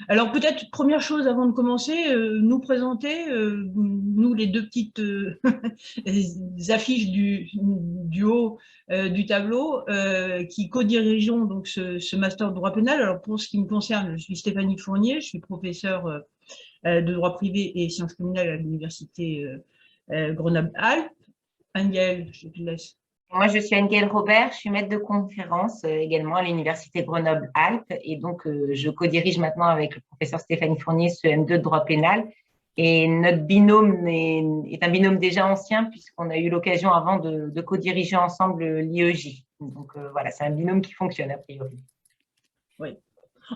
Alors peut-être première chose avant de commencer, nous présenter, nous les deux petites affiches du haut du tableau, qui co-dirigeons donc ce master de droit pénal. Alors pour ce qui me concerne, je suis Stéphanie Fournier, je suis professeure de droit privé et sciences criminelles à l'université Grenoble-Alpes. Anne-Gaëlle, je te laisse. Moi, je suis Anne-Gaëlle Robert, je suis maître de conférence également à l'université Grenoble-Alpes et donc je co-dirige maintenant avec le professeur Stéphanie Fournier ce M2 de droit pénal. Et notre binôme est un binôme déjà ancien puisqu'on a eu l'occasion avant de co-diriger ensemble l'IEJ. Donc voilà, c'est un binôme qui fonctionne a priori. Oui.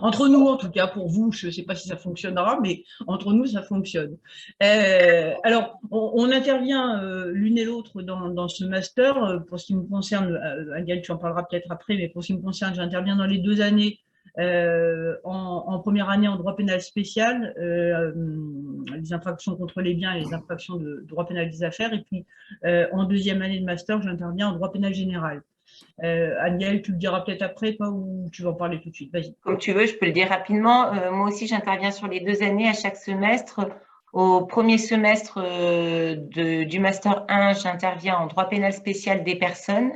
Entre nous, en tout cas, pour vous, je ne sais pas si ça fonctionnera, mais entre nous, ça fonctionne. Alors, on intervient l'une et l'autre dans ce master. Pour ce qui me concerne, Agathe, tu en parleras peut-être après, mais pour ce qui me concerne, j'interviens dans les 2 années en première année en droit pénal spécial, les infractions contre les biens et les infractions de droit pénal des affaires. Et puis, en deuxième année de master, j'interviens en droit pénal général. Agnès, tu le diras peut-être après, toi, ou tu vas en parler tout de suite. Vas-y. Comme tu veux, je peux le dire rapidement. Moi aussi, j'interviens sur les 2 années à chaque semestre. Au premier semestre du Master 1, j'interviens en droit pénal spécial des personnes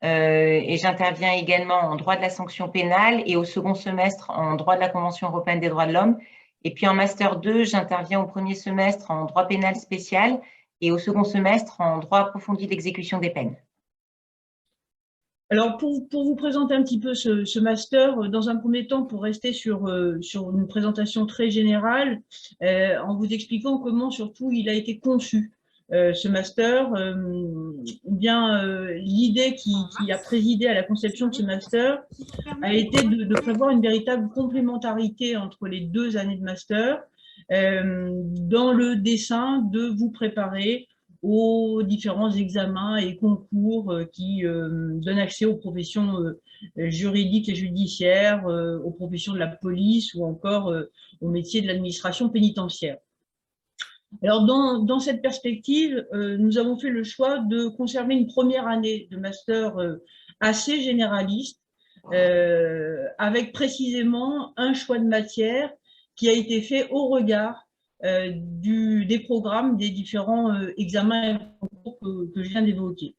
et j'interviens également en droit de la sanction pénale et au second semestre en droit de la Convention européenne des droits de l'homme. Et puis en Master 2, j'interviens au premier semestre en droit pénal spécial et au second semestre en droit approfondi d'exécution des peines. Alors, pour vous présenter un petit peu ce master, dans un premier temps, pour rester sur une présentation très générale, en vous expliquant comment surtout il a été conçu, ce master, l'idée qui a présidé à la conception de ce master a été de prévoir une véritable complémentarité entre les 2 années de master, dans le dessein de vous préparer aux différents examens et concours qui donnent accès aux professions juridiques et judiciaires, aux professions de la police ou encore au métier de l'administration pénitentiaire. Alors, dans cette perspective, nous avons fait le choix de conserver une première année de master assez généraliste, avec précisément un choix de matière qui a été fait au regard des programmes des différents examens et concours que je viens d'évoquer.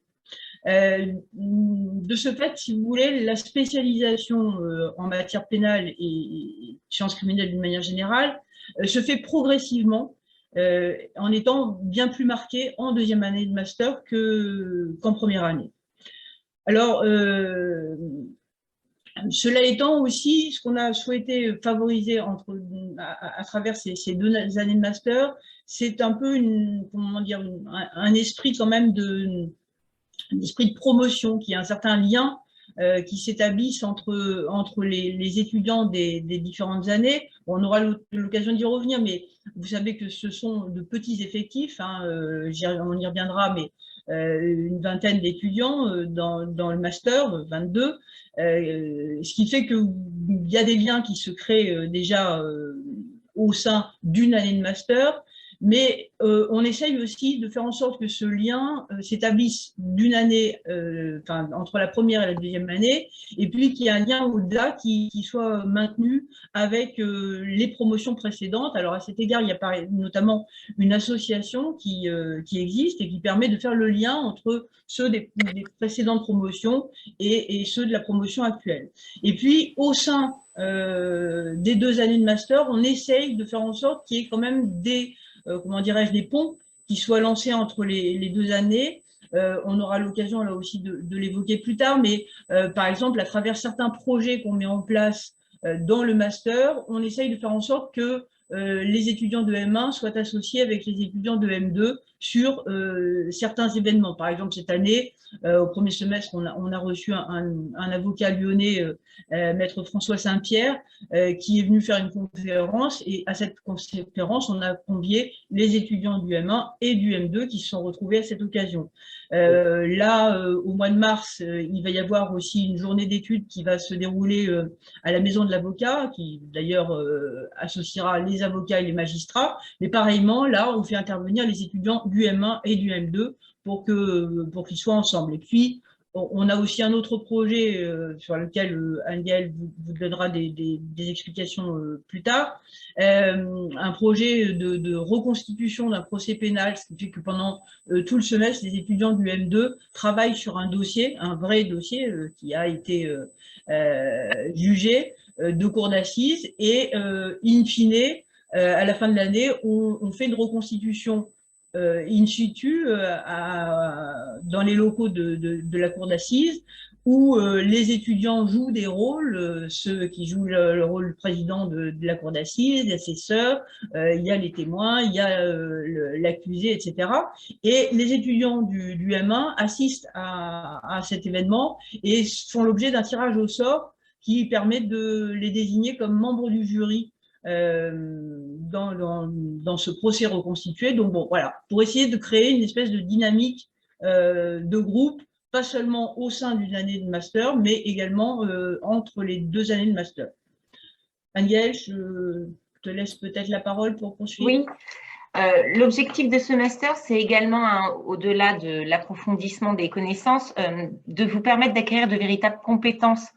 De ce fait, si vous voulez, la spécialisation en matière pénale et sciences criminelles d'une manière générale se fait progressivement, en étant bien plus marquée en deuxième année de master qu'en première année. Alors, cela étant aussi, ce qu'on a souhaité favoriser à travers ces 2 années de master, c'est un peu un esprit quand même un esprit de promotion, qui a un certain lien qui s'établissent entre les étudiants des différentes années. On aura l'occasion d'y revenir, mais vous savez que ce sont de petits effectifs, hein, on y reviendra, mais une vingtaine d'étudiants dans le master, 22, ce qui fait qu'il y a des liens qui se créent déjà au sein d'une année de master, mais on essaye aussi de faire en sorte que ce lien s'établisse d'une année, entre la première et la deuxième année, et puis qu'il y ait un lien au-delà qui soit maintenu avec les promotions précédentes. Alors à cet égard, il y a notamment une association qui existe et qui permet de faire le lien entre ceux des précédentes promotions et ceux de la promotion actuelle. Et puis au sein des 2 années de master, on essaye de faire en sorte qu'il y ait quand même des ponts qui soient lancés entre les 2 années. On aura l'occasion là aussi de l'évoquer plus tard, mais par exemple, à travers certains projets qu'on met en place dans le master, on essaye de faire en sorte que les étudiants de M1 soient associés avec les étudiants de M2 sur certains événements. Par exemple, cette année, au premier semestre, on a reçu un avocat lyonnais, maître François Saint-Pierre, qui est venu faire une conférence, et à cette conférence, on a convié les étudiants du M1 et du M2 qui se sont retrouvés à cette occasion. Au mois de mars, il va y avoir aussi une journée d'études qui va se dérouler à la Maison de l'Avocat, qui d'ailleurs associera les avocats et les magistrats. Mais pareillement, là, on fait intervenir les étudiants du M1 et du M2 pour qu'ils soient ensemble. Et puis, On a aussi un autre projet sur lequel Anne-Gaëlle vous donnera des explications plus tard. Un projet de reconstitution d'un procès pénal, ce qui fait que pendant tout le semestre, les étudiants du M2 travaillent sur un dossier, un vrai dossier qui a été jugé de cour d'assises et in fine, à la fin de l'année, on fait une reconstitution in situ dans les locaux de la cour d'assises où les étudiants jouent des rôles, ceux qui jouent le rôle du président de la cour d'assises, l'assesseur, il y a les témoins, il y a l'accusé, etc. Et les étudiants du M1 assistent à cet événement et font l'objet d'un tirage au sort qui permet de les désigner comme membres du jury dans ce procès reconstitué. Donc bon, voilà, pour essayer de créer une espèce de dynamique de groupe, pas seulement au sein d'une année de master, mais également entre les 2 années de master. Anne-Gaëlle, je te laisse peut-être la parole pour poursuivre. Oui. L'objectif de ce master, c'est également, au-delà de l'approfondissement des connaissances, de vous permettre d'acquérir de véritables compétences,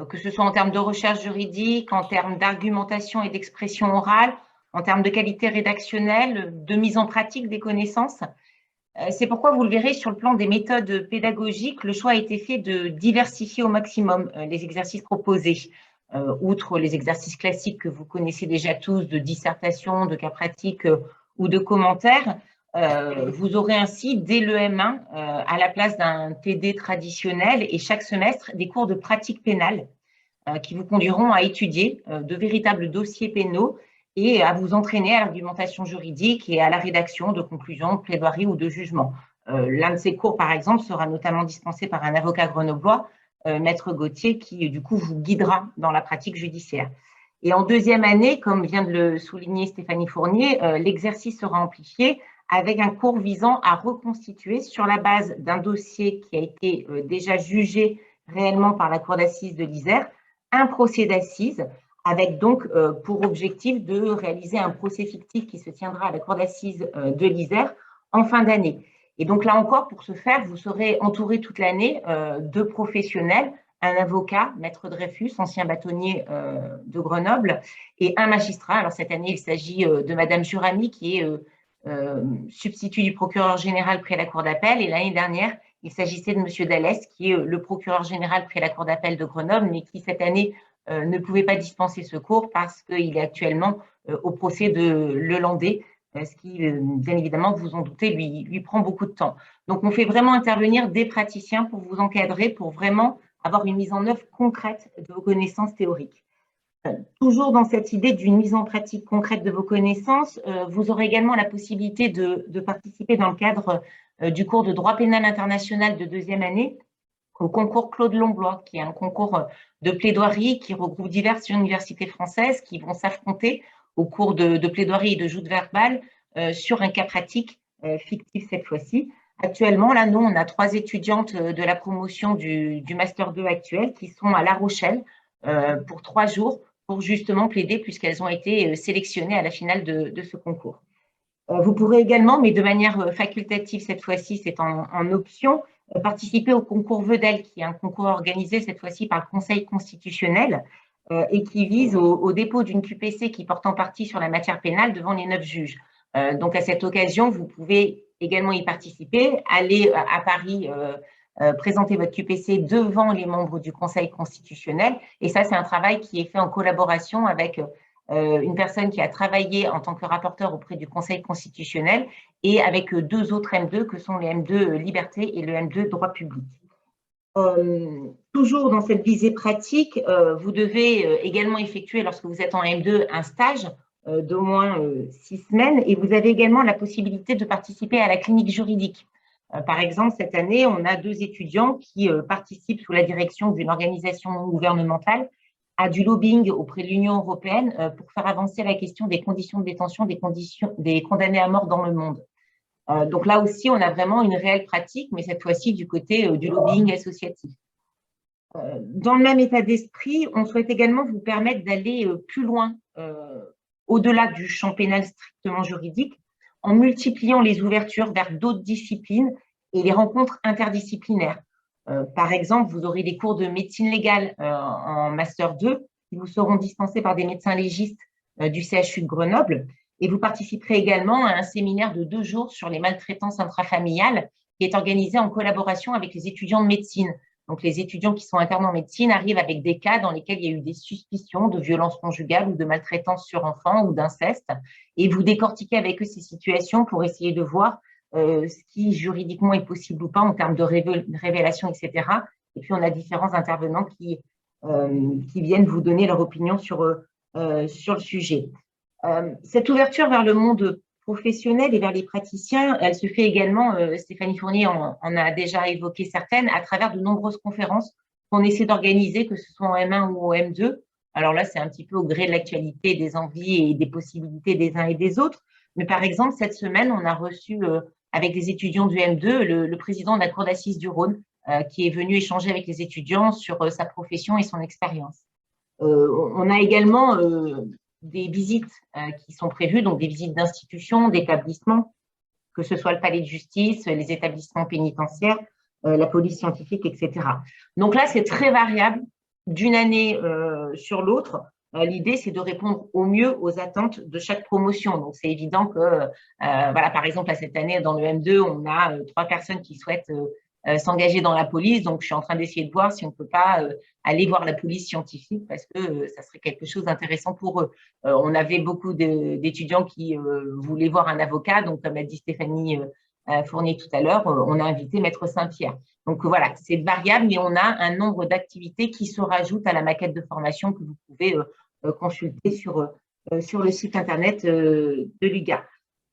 que ce soit en termes de recherche juridique, en termes d'argumentation et d'expression orale, en termes de qualité rédactionnelle, de mise en pratique des connaissances. C'est pourquoi vous le verrez sur le plan des méthodes pédagogiques, le choix a été fait de diversifier au maximum les exercices proposés. Outre les exercices classiques que vous connaissez déjà tous, de dissertation, de cas pratiques ou de commentaires, vous aurez ainsi, dès le M1, à la place d'un TD traditionnel et chaque semestre, des cours de pratique pénale qui vous conduiront à étudier de véritables dossiers pénaux et à vous entraîner à l'argumentation juridique et à la rédaction de conclusions, de plaidoiries ou de jugements. L'un de ces cours, par exemple, sera notamment dispensé par un avocat grenoblois, Maître Gauthier, qui du coup vous guidera dans la pratique judiciaire. Et en deuxième année, comme vient de le souligner Stéphanie Fournier, l'exercice sera amplifié avec un cours visant à reconstituer sur la base d'un dossier qui a été déjà jugé réellement par la cour d'assises de l'Isère, un procès d'assises avec donc pour objectif de réaliser un procès fictif qui se tiendra à la cour d'assises de l'Isère en fin d'année. Et donc là encore, pour ce faire, vous serez entouré toute l'année de professionnels, un avocat, Maître Dreyfus, ancien bâtonnier de Grenoble, et un magistrat. Alors cette année, il s'agit de Madame Jurami, qui est substitut du procureur général près la cour d'appel. Et l'année dernière, il s'agissait de Monsieur Dallès, qui est le procureur général près la cour d'appel de Grenoble, mais qui cette année ne pouvait pas dispenser ce cours parce qu'il est actuellement au procès de Lelandais, ce qui, bien évidemment, vous en doutez, lui prend beaucoup de temps. Donc, on fait vraiment intervenir des praticiens pour vous encadrer, pour vraiment avoir une mise en œuvre concrète de vos connaissances théoriques. Toujours dans cette idée d'une mise en pratique concrète de vos connaissances, vous aurez également la possibilité de participer dans le cadre du cours de droit pénal international de deuxième année au concours Claude Longlois, qui est un concours de plaidoirie qui regroupe diverses universités françaises qui vont s'affronter au cours de plaidoirie et de joute verbale sur un cas pratique fictif cette fois-ci. Actuellement, là, nous, on a 3 étudiantes de la promotion du Master 2 actuel qui sont à La Rochelle pour 3 jours pour justement plaider puisqu'elles ont été sélectionnées à la finale de ce concours. Vous pourrez également, mais de manière facultative cette fois-ci, c'est en option, participer au concours Vedel, qui est un concours organisé cette fois-ci par le Conseil constitutionnel et qui vise au dépôt d'une QPC qui porte en partie sur la matière pénale devant les 9 juges. Donc, à cette occasion, vous pouvez également y participer, aller à Paris, présenter votre QPC devant les membres du Conseil constitutionnel. Et ça, c'est un travail qui est fait en collaboration avec une personne qui a travaillé en tant que rapporteur auprès du Conseil constitutionnel et avec 2 autres M2 que sont les M2 Liberté et le M2 Droit public. Toujours dans cette visée pratique, vous devez également effectuer, lorsque vous êtes en M2, un stage d'au moins 6 semaines et vous avez également la possibilité de participer à la clinique juridique. Par exemple, cette année, on a 2 étudiants qui participent sous la direction d'une organisation non gouvernementale à du lobbying auprès de l'Union européenne pour faire avancer la question des conditions de détention des condamnés à mort dans le monde. Donc là aussi, on a vraiment une réelle pratique, mais cette fois-ci du côté du lobbying associatif. Dans le même état d'esprit, on souhaite également vous permettre d'aller plus loin, au-delà du champ pénal strictement juridique, en multipliant les ouvertures vers d'autres disciplines et les rencontres interdisciplinaires. Par exemple, vous aurez des cours de médecine légale en Master 2 qui vous seront dispensés par des médecins légistes du CHU de Grenoble. Et vous participerez également à un séminaire de 2 jours sur les maltraitances intrafamiliales qui est organisé en collaboration avec les étudiants de médecine. Donc, les étudiants qui sont internes en médecine arrivent avec des cas dans lesquels il y a eu des suspicions de violence conjugale ou de maltraitance sur enfants ou d'inceste. Et vous décortiquez avec eux ces situations pour essayer de voir ce qui juridiquement est possible ou pas en termes de révélation, etc. Et puis, on a différents intervenants qui viennent vous donner leur opinion sur le sujet. Cette ouverture vers le monde professionnel et vers les praticiens, elle se fait également, Stéphanie Fournier en a déjà évoqué certaines, à travers de nombreuses conférences qu'on essaie d'organiser, que ce soit en M1 ou en M2. Alors là, c'est un petit peu au gré de l'actualité, des envies et des possibilités des uns et des autres. Mais par exemple, cette semaine, on a reçu avec les étudiants du M2 le président de la Cour d'assises du Rhône, qui est venu échanger avec les étudiants sur sa profession et son expérience. On a également des visites qui sont prévues, donc des visites d'institutions, d'établissements, que ce soit le palais de justice, les établissements pénitentiaires, la police scientifique, etc. Donc là, c'est très variable d'une année sur l'autre. L'idée, c'est de répondre au mieux aux attentes de chaque promotion. Donc, c'est évident que, voilà, par exemple, à cette année, dans le M2, on a 3 personnes qui souhaitent s'engager dans la police. Donc, je suis en train d'essayer de voir si on ne peut pas aller voir la police scientifique parce que ça serait quelque chose d'intéressant pour eux. On avait beaucoup d'étudiants qui voulaient voir un avocat. Donc, comme a dit Stéphanie Fournier tout à l'heure, on a invité Maître Saint-Pierre. Donc, voilà, c'est variable, mais on a un nombre d'activités qui se rajoutent à la maquette de formation que vous pouvez consulter sur le site internet de l'UGA.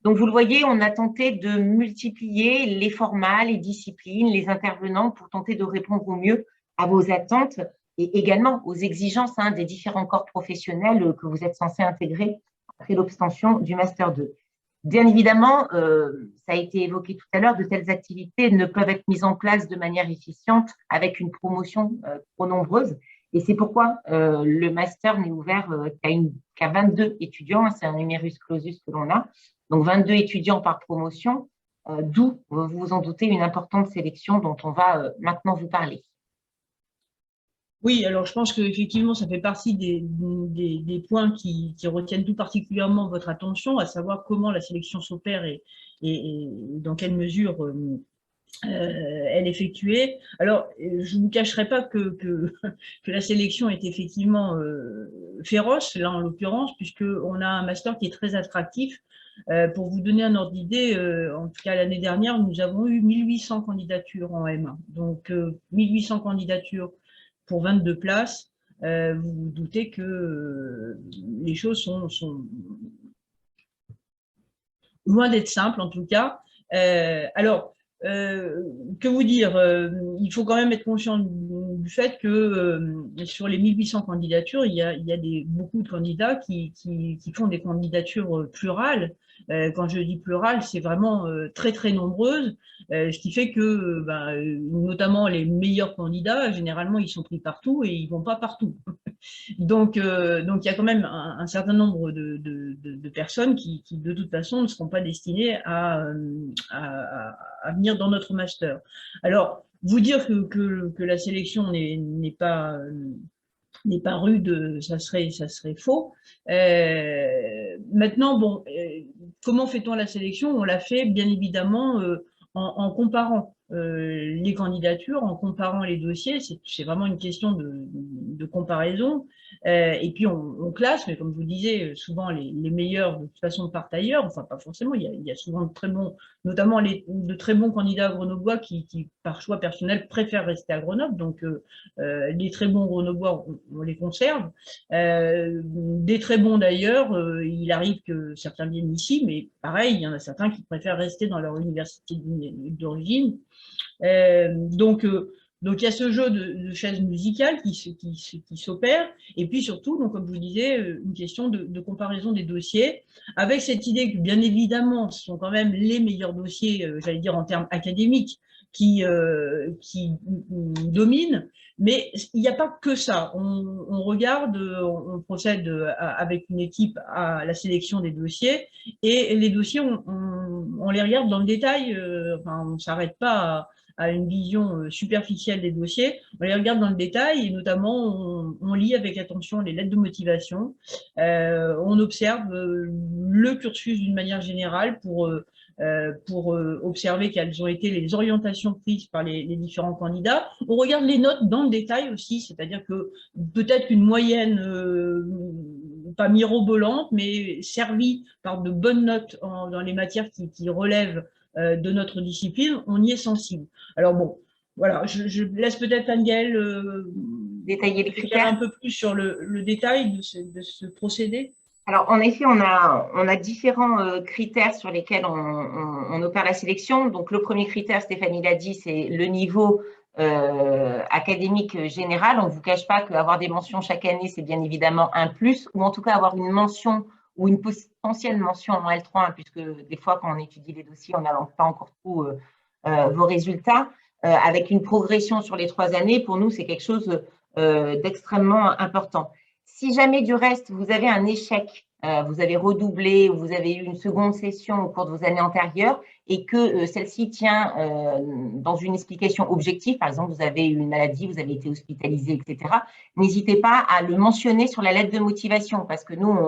Donc, vous le voyez, on a tenté de multiplier les formats, les disciplines, les intervenants pour tenter de répondre au mieux à vos attentes et également aux exigences des différents corps professionnels que vous êtes censés intégrer après l'obtention du Master 2. Bien évidemment, ça a été évoqué tout à l'heure, de telles activités ne peuvent être mises en place de manière efficiente avec une promotion trop nombreuse. Et c'est pourquoi le Master n'est ouvert qu'à 22 étudiants. C'est un numerus clausus que l'on a. Donc, 22 étudiants par promotion, d'où, vous vous en doutez, une importante sélection dont on va maintenant vous parler. Oui, alors je pense qu'effectivement, ça fait partie des points qui retiennent tout particulièrement votre attention, à savoir comment la sélection s'opère et dans quelle mesure elle est effectuée. Alors, je ne vous cacherai pas que la sélection est effectivement féroce, là en l'occurrence, puisqu'on a un master qui est très attractif. Pour vous donner un ordre d'idée, en tout cas l'année dernière, nous avons eu 1800 candidatures en M1. Donc, 1800 candidatures pour 22 places. Vous vous doutez que les choses sont loin d'être simples, en tout cas. Alors, que vous dire, il faut quand même être conscient du fait que sur les 1800 candidatures, il y a beaucoup de candidats qui font des candidatures plurales. Quand je dis plurales, c'est vraiment très très nombreuses, ce qui fait que notamment les meilleurs candidats, généralement, ils sont pris partout et ils vont pas partout. Donc, il y a quand même un certain nombre de personnes qui, de toute façon, ne seront pas destinées à venir dans notre master. Alors, vous dire que la sélection n'est pas rude, ça serait faux. Maintenant, bon, comment fait-on la sélection? On l'a fait, bien évidemment, en comparant les candidatures, en comparant les dossiers. C'est vraiment une question de comparaison. Et puis, on classe, mais comme je vous disais, souvent les meilleurs, de toute façon, partent ailleurs. Enfin, pas forcément, il y a souvent de très bons, notamment de très bons candidats grenoblois qui, par choix personnel, préfèrent rester à Grenoble. Donc, les très bons grenoblois, on les conserve. Des très bons d'ailleurs, il arrive que certains viennent ici, mais pareil, il y en a certains qui préfèrent rester dans leur université d'origine. Donc, il y a ce jeu de chaises musicales qui s'opère. Et puis surtout, donc, comme je vous disais, une question de comparaison des dossiers, avec cette idée que, bien évidemment, ce sont quand même les meilleurs dossiers, j'allais dire en termes académiques, qui dominent. Mais il n'y a pas que ça. On regarde, on procède avec une équipe à la sélection des dossiers. Et les dossiers, on les regarde dans le détail. Enfin, on ne s'arrête pas a une vision superficielle des dossiers, on les regarde dans le détail et notamment on lit avec attention les lettres de motivation, on observe le cursus d'une manière générale pour observer quelles ont été les orientations prises par les différents candidats. On regarde les notes dans le détail aussi, c'est-à-dire que peut-être qu'une moyenne pas mirobolante, mais servie par de bonnes notes dans les matières qui relèvent de notre discipline, on y est sensible. Alors bon, voilà, je laisse peut-être Anne-Gaëlle détailler les critères un peu plus sur le détail de ce procédé. Alors, en effet, on a différents critères sur lesquels on opère la sélection. Donc, le premier critère, Stéphanie l'a dit, c'est le niveau académique général. On ne vous cache pas qu'avoir des mentions chaque année, c'est bien évidemment un plus, ou en tout cas avoir une mention ou une potentielle mention en L3, puisque des fois, quand on étudie les dossiers, on n'avance pas encore tout vos résultats. Avec une progression sur les 3 années, pour nous, c'est quelque chose d'extrêmement important. Si jamais du reste, vous avez un échec, vous avez redoublé ou vous avez eu une seconde session au cours de vos années antérieures et que celle-ci tient dans une explication objective, par exemple, vous avez eu une maladie, vous avez été hospitalisé, etc., n'hésitez pas à le mentionner sur la lettre de motivation parce que nous,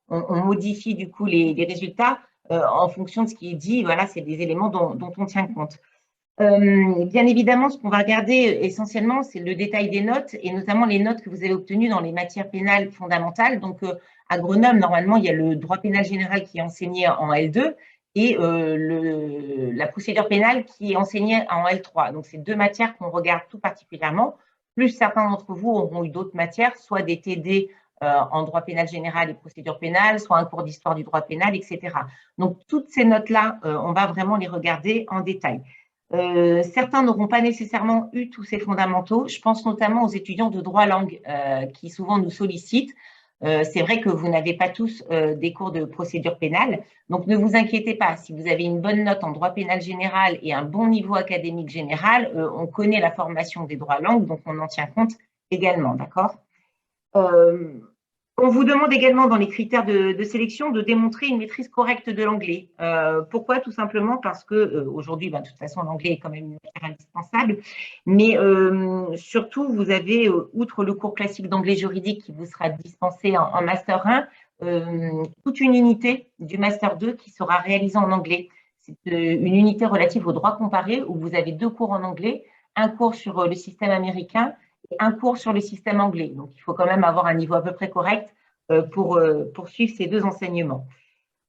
on modifie du coup les résultats en fonction de ce qui est dit. Voilà, c'est des éléments dont on tient compte. Bien évidemment, ce qu'on va regarder essentiellement, c'est le détail des notes et notamment les notes que vous avez obtenues dans les matières pénales fondamentales. Donc, à Grenoble, normalement, il y a le droit pénal général qui est enseigné en L2 et la procédure pénale qui est enseignée en L3. Donc, c'est 2 matières qu'on regarde tout particulièrement. Plus certains d'entre vous auront eu d'autres matières, soit des TD en droit pénal général et procédure pénale, soit un cours d'histoire du droit pénal, etc. Donc, toutes ces notes-là, on va vraiment les regarder en détail. Certains n'auront pas nécessairement eu tous ces fondamentaux. Je pense notamment aux étudiants de droit langue qui souvent nous sollicitent. C'est vrai que vous n'avez pas tous des cours de procédure pénale, donc ne vous inquiétez pas. Si vous avez une bonne note en droit pénal général et un bon niveau académique général, on connaît la formation des droits langues, donc on en tient compte également, d'accord ? On vous demande également dans les critères de sélection de démontrer une maîtrise correcte de l'anglais. Pourquoi? Tout simplement parce que aujourd'hui, de toute façon, l'anglais est quand même une matière indispensable, mais surtout, vous avez, outre le cours classique d'anglais juridique qui vous sera dispensé en Master 1, toute une unité du Master 2 qui sera réalisée en anglais. C'est une unité relative au droit comparé où vous avez 2 cours en anglais, un cours sur le système américain et un cours sur le système anglais. Donc, il faut quand même avoir un niveau à peu près correct pour suivre ces 2 enseignements.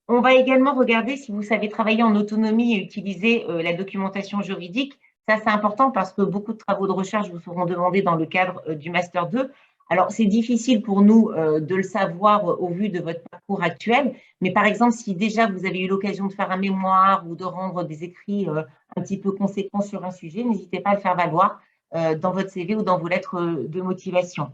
On va également regarder si vous savez travailler en autonomie et utiliser la documentation juridique. Ça, c'est important parce que beaucoup de travaux de recherche vous seront demandés dans le cadre du Master 2. Alors, c'est difficile pour nous de le savoir au vu de votre parcours actuel, mais par exemple, si déjà vous avez eu l'occasion de faire un mémoire ou de rendre des écrits un petit peu conséquents sur un sujet, n'hésitez pas à le faire valoir dans votre CV ou dans vos lettres de motivation.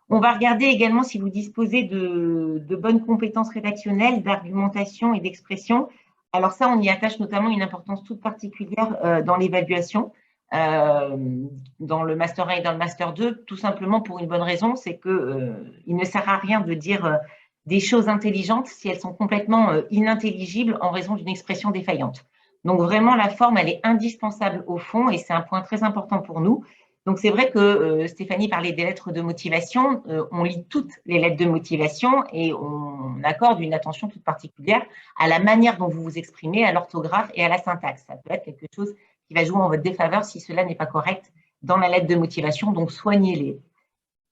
On va regarder également si vous disposez de bonnes compétences rédactionnelles, d'argumentation et d'expression. Alors ça, on y attache notamment une importance toute particulière dans l'évaluation, dans le Master 1 et dans le Master 2, tout simplement pour une bonne raison, c'est qu'il ne sert à rien de dire des choses intelligentes si elles sont complètement inintelligibles en raison d'une expression défaillante. Donc vraiment, la forme, elle est indispensable au fond et c'est un point très important pour nous. Donc, c'est vrai que Stéphanie parlait des lettres de motivation. On lit toutes les lettres de motivation et on accorde une attention toute particulière à la manière dont vous vous exprimez, à l'orthographe et à la syntaxe. Ça peut être quelque chose qui va jouer en votre défaveur si cela n'est pas correct dans la lettre de motivation, donc soignez-les.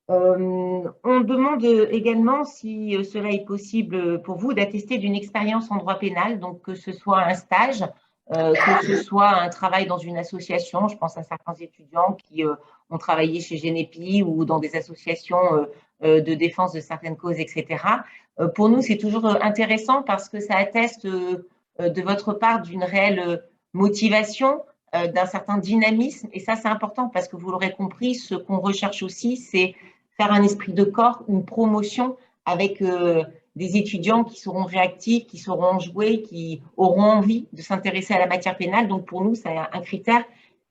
On demande également si cela est possible pour vous d'attester d'une expérience en droit pénal, donc que ce soit un stage, que ce soit un travail dans une association. Je pense à certains étudiants qui ont travaillé chez Genepi ou dans des associations de défense de certaines causes, etc. Pour nous, c'est toujours intéressant parce que ça atteste de votre part d'une réelle motivation, d'un certain dynamisme. Et ça, c'est important parce que vous l'aurez compris, ce qu'on recherche aussi, c'est faire un esprit de corps, une promotion avec des étudiants qui seront réactifs, qui sauront enjouer, qui auront envie de s'intéresser à la matière pénale. Donc, pour nous, c'est un critère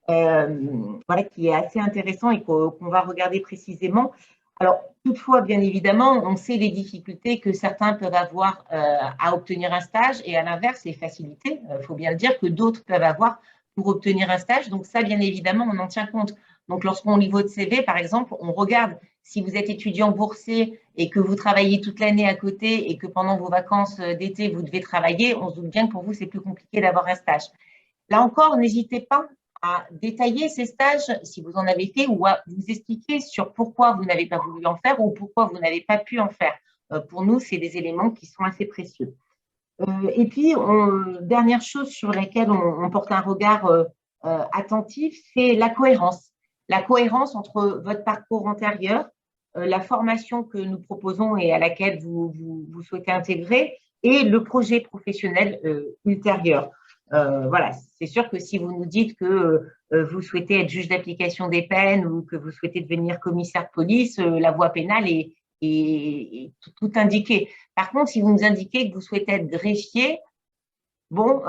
voilà, qui est assez intéressant et qu'on va regarder précisément. Alors, toutefois, bien évidemment, on sait les difficultés que certains peuvent avoir à obtenir un stage et à l'inverse, les facilités, il faut bien le dire, que d'autres peuvent avoir pour obtenir un stage. Donc ça, bien évidemment, on en tient compte. Donc lorsqu'on lit votre CV, par exemple, on regarde si vous êtes étudiant boursier et que vous travaillez toute l'année à côté et que pendant vos vacances d'été, vous devez travailler, on se doute bien que pour vous, c'est plus compliqué d'avoir un stage. Là encore, n'hésitez pas à détailler ces stages si vous en avez fait ou à vous expliquer sur pourquoi vous n'avez pas voulu en faire ou pourquoi vous n'avez pas pu en faire. Pour nous, c'est des éléments qui sont assez précieux. Et puis, dernière chose sur laquelle on porte un regard attentif, c'est la cohérence. La cohérence entre votre parcours antérieur, la formation que nous proposons et à laquelle vous souhaitez intégrer et le projet professionnel ultérieur. Voilà, c'est sûr que si vous nous dites que vous souhaitez être juge d'application des peines ou que vous souhaitez devenir commissaire de police, la voie pénale est tout indiquée. Par contre, si vous nous indiquez que vous souhaitez être greffier, bon,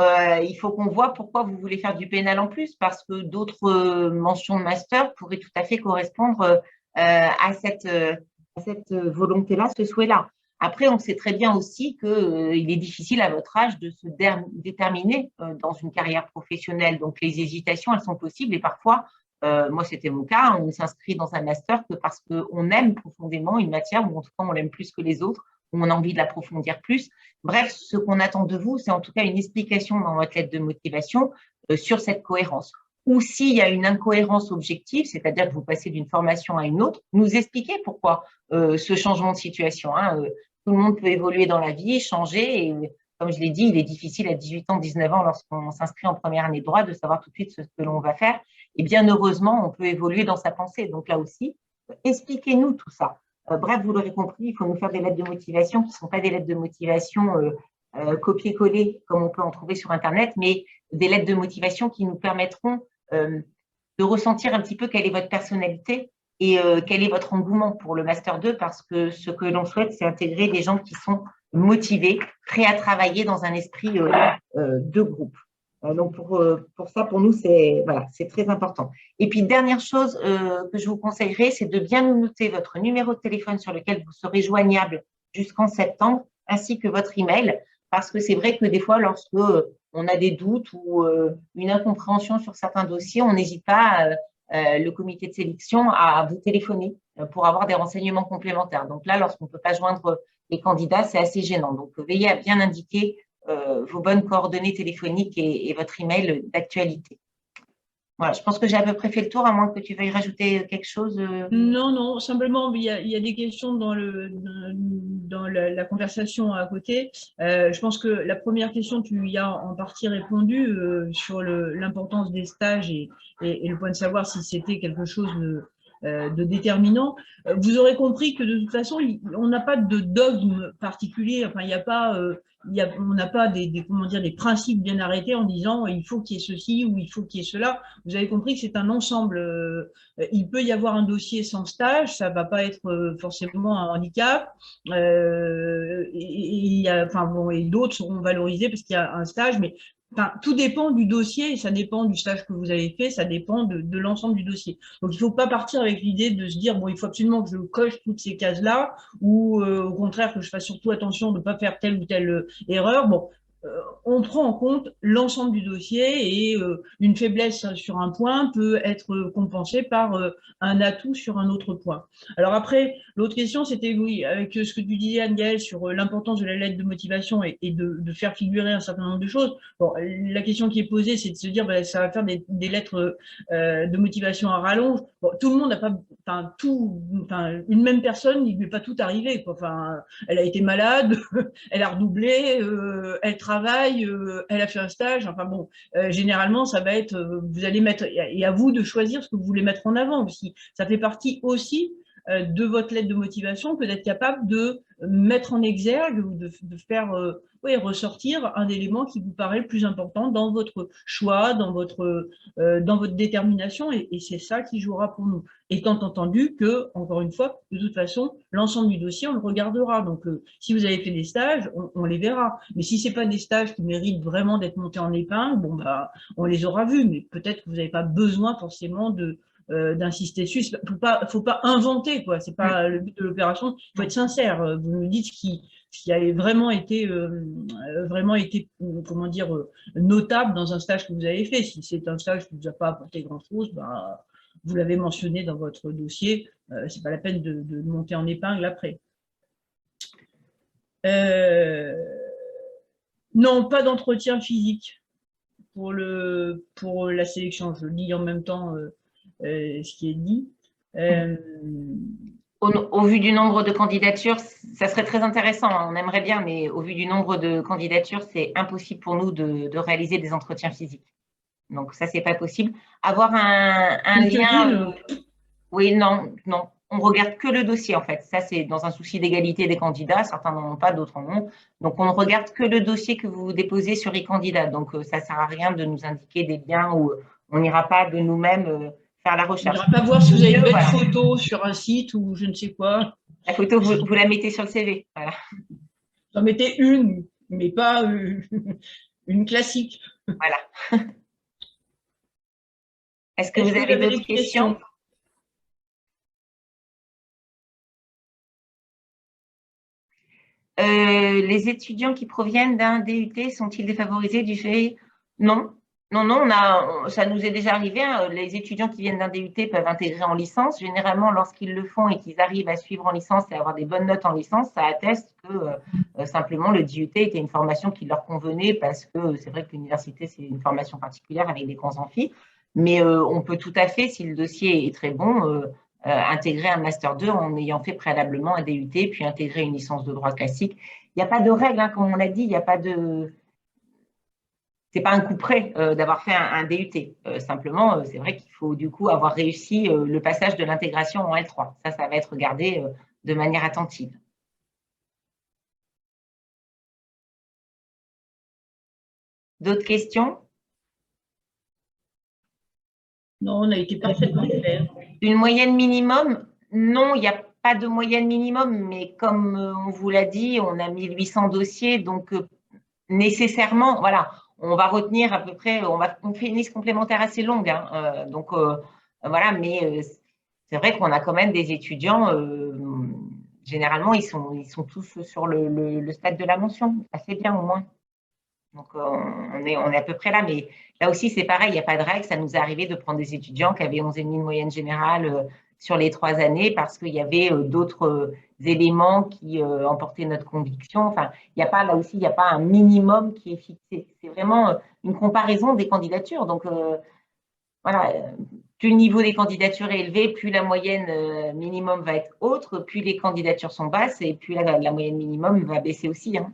il faut qu'on voit pourquoi vous voulez faire du pénal en plus, parce que d'autres mentions de master pourraient tout à fait correspondre à cette volonté-là, ce souhait-là. Après, on sait très bien aussi qu'il est difficile à votre âge de se déterminer dans une carrière professionnelle. Donc, les hésitations, elles sont possibles et parfois, moi, c'était mon cas, on s'inscrit dans un master que parce qu'on aime profondément une matière, ou en tout cas, on l'aime plus que les autres, ou on a envie de l'approfondir plus. Bref, ce qu'on attend de vous, c'est en tout cas une explication dans votre lettre de motivation sur cette cohérence. Ou s'il y a une incohérence objective, c'est-à-dire que vous passez d'une formation à une autre, nous expliquer pourquoi ce changement de situation. Tout le monde peut évoluer dans la vie, changer. Et comme je l'ai dit, il est difficile à 18 ans, 19 ans, lorsqu'on s'inscrit en première année de droit, de savoir tout de suite ce que l'on va faire. Et bien heureusement, on peut évoluer dans sa pensée. Donc là aussi, expliquez-nous tout ça. Bref, vous l'aurez compris, il faut nous faire des lettres de motivation qui ne sont pas des lettres de motivation copier-coller, comme on peut en trouver sur Internet, mais des lettres de motivation qui nous permettront de ressentir un petit peu quelle est votre personnalité et quel est votre engouement pour le Master 2, parce que ce que l'on souhaite, c'est intégrer des gens qui sont motivés, prêts à travailler dans un esprit de groupe. Donc, pour ça, pour nous, c'est très important. Et puis, dernière chose que je vous conseillerais, c'est de bien nous noter votre numéro de téléphone sur lequel vous serez joignable jusqu'en septembre, ainsi que votre email, parce que c'est vrai que des fois, lorsque on a des doutes ou une incompréhension sur certains dossiers, on n'hésite pas, le comité de sélection, à vous téléphoner pour avoir des renseignements complémentaires. Donc là, lorsqu'on ne peut pas joindre les candidats, c'est assez gênant. Donc, veillez à bien indiquer vos bonnes coordonnées téléphoniques et votre email d'actualité. Voilà, je pense que j'ai à peu près fait le tour, à moins que tu veuilles rajouter quelque chose. Non, non, simplement, il y a des questions dans la conversation à côté. Je pense que la première question, tu y as en partie répondu sur l'importance des stages et le point de savoir si c'était quelque chose de déterminant. Vous aurez compris que de toute façon, on n'a pas de dogme particulier. Enfin, il n'y a pas, on n'a pas comment dire, des principes bien arrêtés en disant il faut qu'il y ait ceci ou il faut qu'il y ait cela. Vous avez compris que c'est un ensemble. Il peut y avoir un dossier sans stage, ça va pas être forcément un handicap. Et d'autres seront valorisés parce qu'il y a un stage, mais enfin, tout dépend du dossier, et ça dépend du stage que vous avez fait, ça dépend de l'ensemble du dossier. Donc, il ne faut pas partir avec l'idée de se dire, bon, il faut absolument que je coche toutes ces cases-là, ou au contraire que je fasse surtout attention de ne pas faire telle ou telle erreur. Bon, on prend en compte l'ensemble du dossier et une faiblesse sur un point peut être compensée par un atout sur un autre point. Alors après, l'autre question, c'était, oui, avec ce que tu disais, Anne-Gaëlle, sur l'importance de la lettre de motivation et de faire figurer un certain nombre de choses. Bon, la question qui est posée, c'est de se dire, ben, ça va faire des lettres de motivation à rallonge. Bon, tout le monde n'a pas, une même personne, il ne lui est pas tout arrivé, quoi. Enfin, elle a été malade, elle a redoublé, elle travaille, elle a fait un stage. Enfin bon, généralement, ça va être, vous allez mettre, et à vous de choisir ce que vous voulez mettre en avant aussi. Ça fait partie aussi de votre lettre de motivation que d'être capable de mettre en exergue ou de faire ressortir un élément qui vous paraît le plus important dans votre choix, dans votre détermination, et c'est ça qui jouera pour nous. Étant entendu que, encore une fois, de toute façon, l'ensemble du dossier, on le regardera. Donc, si vous avez fait des stages, on les verra. Mais si c'est pas des stages qui méritent vraiment d'être montés en épingle, bon, bah, on les aura vus, mais peut-être que vous n'avez pas besoin forcément d'insister dessus. Faut pas inventer, quoi. C'est pas le but de l'opération. Il faut être sincère. Vous nous dites ce qui a vraiment été, comment dire, notable dans un stage que vous avez fait. Si c'est un stage qui ne vous a pas apporté grand-chose, bah, vous l'avez mentionné dans votre dossier. C'est pas la peine de monter en épingle après. Non, pas d'entretien physique pour la sélection. Je lis en même temps ce qui est dit. Au vu du nombre de candidatures, ça serait très intéressant. On aimerait bien, mais au vu du nombre de candidatures, c'est impossible pour nous de réaliser des entretiens physiques. Donc, ça, c'est pas possible. Avoir un lien… Oui, non. On regarde que le dossier, en fait. Ça, c'est dans un souci d'égalité des candidats. Certains n'en ont pas, d'autres en ont. Donc, on ne regarde que le dossier que vous déposez sur e-candidat. Donc, ça ne sert à rien de nous indiquer des liens où on n'ira pas de nous-mêmes faire la recherche. On n'ira pas voir si vous avez une belle photo sur un site ou je ne sais quoi. La photo, vous la mettez sur le CV. Voilà. J'en mettais une, mais pas une classique. Voilà. Est-ce que vous avez d'autres questions? Les étudiants qui proviennent d'un DUT sont-ils défavorisés du fait? Non. Non, ça nous est déjà arrivé. Hein. Les étudiants qui viennent d'un DUT peuvent intégrer en licence. Généralement, lorsqu'ils le font et qu'ils arrivent à suivre en licence et avoir des bonnes notes en licence, ça atteste que simplement le DUT était une formation qui leur convenait parce que c'est vrai que l'université, c'est une formation particulière avec des grands amphis. Mais on peut tout à fait, si le dossier est très bon, intégrer un Master 2 en ayant fait préalablement un DUT, puis intégrer une licence de droit classique. Il n'y a pas de règle, hein, comme on l'a dit, il n'y a pas de… C'est pas un coup près d'avoir fait un DUT. Simplement, c'est vrai qu'il faut du coup avoir réussi le passage de l'intégration en L3. Ça va être regardé de manière attentive. D'autres questions? Non, on a été parfaitement clair. Une moyenne minimum? Non, il n'y a pas de moyenne minimum, mais comme on vous l'a dit, on a 1800 dossiers, donc nécessairement, voilà, on va retenir à peu près, on fait une liste complémentaire assez longue, hein, donc voilà, mais c'est vrai qu'on a quand même des étudiants, généralement, ils sont tous sur le stade de la mention, assez bien au moins. Donc, on est à peu près là, mais là aussi, c'est pareil, il n'y a pas de règle. Ça nous est arrivé de prendre des étudiants qui avaient 11,5 de moyenne générale sur les 3 années parce qu'il y avait d'autres éléments qui emportaient notre conviction. Enfin, il n'y a pas, là aussi, il n'y a pas un minimum qui est fixé. C'est vraiment une comparaison des candidatures. Donc, voilà, plus le niveau des candidatures est élevé, plus la moyenne minimum va être autre, plus les candidatures sont basses et plus la moyenne minimum va baisser aussi. Hein.